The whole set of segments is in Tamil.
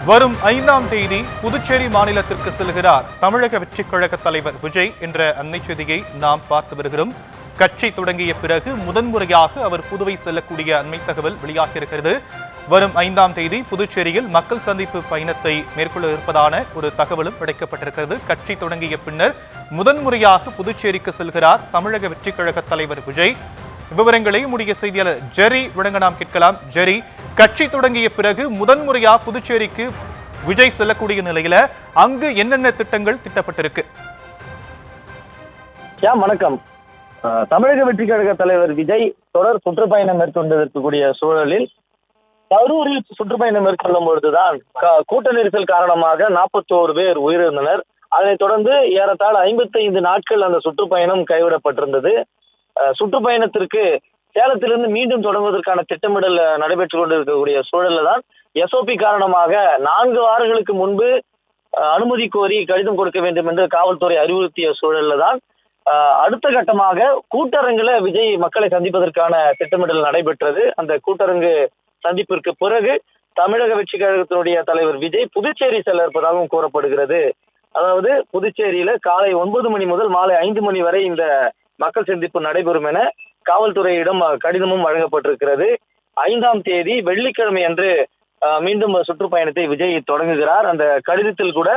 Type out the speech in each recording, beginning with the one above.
வரும் 5ஆம் தேதி புதுச்சேரி மாநிலத்திற்கு செல்கிறார் தமிழக வெற்றிக் கழக தலைவர் விஜய் என்ற அண்மை செய்தியை நாம் பார்த்து வருகிறோம். கட்சி தொடங்கிய பிறகு முதன்முறையாக அவர் புதுவை செல்லக்கூடிய அண்மை தகவல் வெளியாகியிருக்கிறது. வரும் 5ஆம் தேதி புதுச்சேரியில் மக்கள் சந்திப்பு பயணத்தை மேற்கொள்ள இருப்பதான ஒரு தகவலும் கிடைக்கப்பட்டிருக்கிறது. கட்சி தொடங்கிய பின்னர் முதன்முறையாக புதுச்சேரிக்கு செல்கிறார் தமிழக வெற்றிக் கழக தலைவர் விஜய். விவரங்களை முடிய செய்தியாளர் ஜெரி வழங்க நாம் கேட்கலாம். ஜெரி, கட்சி தொடங்கிய பிறகு முதன்முறையா புதுச்சேரிக்கு விஜய் செல்லக்கூடிய நிலையில அங்கு என்னென்ன திட்டங்கள் திட்டப்பட்டிருக்கு? வணக்கம். தமிழக வெற்றி கழக தலைவர் விஜய் தொடர் சுற்றுப்பயணம் மேற்கொண்டிருக்கக்கூடிய சூழலில் கரூரில் சுற்றுப்பயணம் மேற்கொள்ளும் பொழுதுதான் கூட்ட நெரிசல் காரணமாக 41 பேர் உயிரிழந்தனர். அதனைத் தொடர்ந்து ஏறத்தாழ 55 நாட்கள் அந்த சுற்றுப்பயணம் கைவிடப்பட்டிருந்தது. சுற்றுப்பயணத்திற்கு சேலத்திலிருந்து மீண்டும் தொடங்குவதற்கான திட்டமிடல் நடைபெற்றுக் கொண்டிருக்கக்கூடிய சூழல்ல தான் SOP காரணமாக 4 வாரங்களுக்கு முன்பு அனுமதி கோரி கடிதம் கொடுக்க வேண்டும் என்று காவல்துறை அறிவுறுத்திய சூழல்ல தான் அடுத்த கட்டமாக கூட்டரங்குல விஜய் மக்களை சந்திப்பதற்கான திட்டமிடல் நடைபெற்றது. அந்த கூட்டரங்கு சந்திப்பிற்கு பிறகு தமிழக வெற்றி கழகத்தினுடைய தலைவர் விஜய் புதுச்சேரி செல்ல இருப்பதாகவும் கூறப்படுகிறது. அதாவது புதுச்சேரியில காலை 9 மணி முதல் மாலை 5 மணி வரை இந்த மக்கள் சந்திப்பு நடைபெறும் என காவல்துறையிடம் கடிதமும் வழங்கப்பட்டிருக்கிறது. 5ஆம் தேதி வெள்ளிக்கிழமை அன்று மீண்டும் சுற்றுப்பயணத்தை விஜய் தொடங்குகிறார். அந்த கடிதத்தில் கூட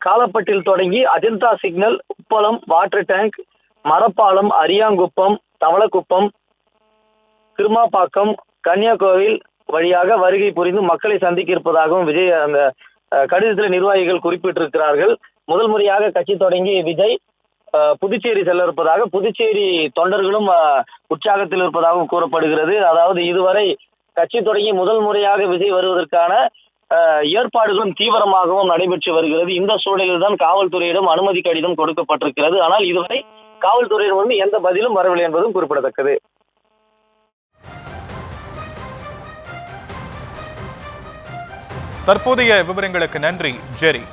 காலப்பட்டில் தொடங்கி அஜந்தா சிக்னல், உப்பளம், வாட்டர் டேங்க், மரப்பாலம், அரியாங்குப்பம், தவளக்குப்பம், கிருமாப்பாக்கம், கன்னியாகுமரி வழியாக வருகை புரிந்து மக்களை சந்திக்க இருப்பதாகவும் விஜய் அந்த கடிதத்தில் நிர்வாகிகள் குறிப்பிட்டிருக்கிறார்கள். முதல் முறையாக கட்சி தொடங்கி விஜய் புதுச்சேரி செல்ல இருப்பதாக புதுச்சேரி தொண்டர்களும் உற்சாகத்தில் இருப்பதாகவும் கூறப்படுகிறது. அதாவது இதுவரை கட்சி தொடங்கி முதல் முறையாக விஜய் வருவதற்கான ஏற்பாடுகளும் தீவிரமாகவும் நடைபெற்று வருகிறது. இந்த சூழலில் தான் காவல்துறையிடம் அனுமதி கடிதம் கொடுக்கப்பட்டிருக்கிறது. ஆனால் இதுவரை காவல்துறையிடம் எந்த பதிலும் வரவில்லை என்பதும் குறிப்பிடத்தக்கது. தற்போதைய விவரங்களுக்கு நன்றி ஜெரி.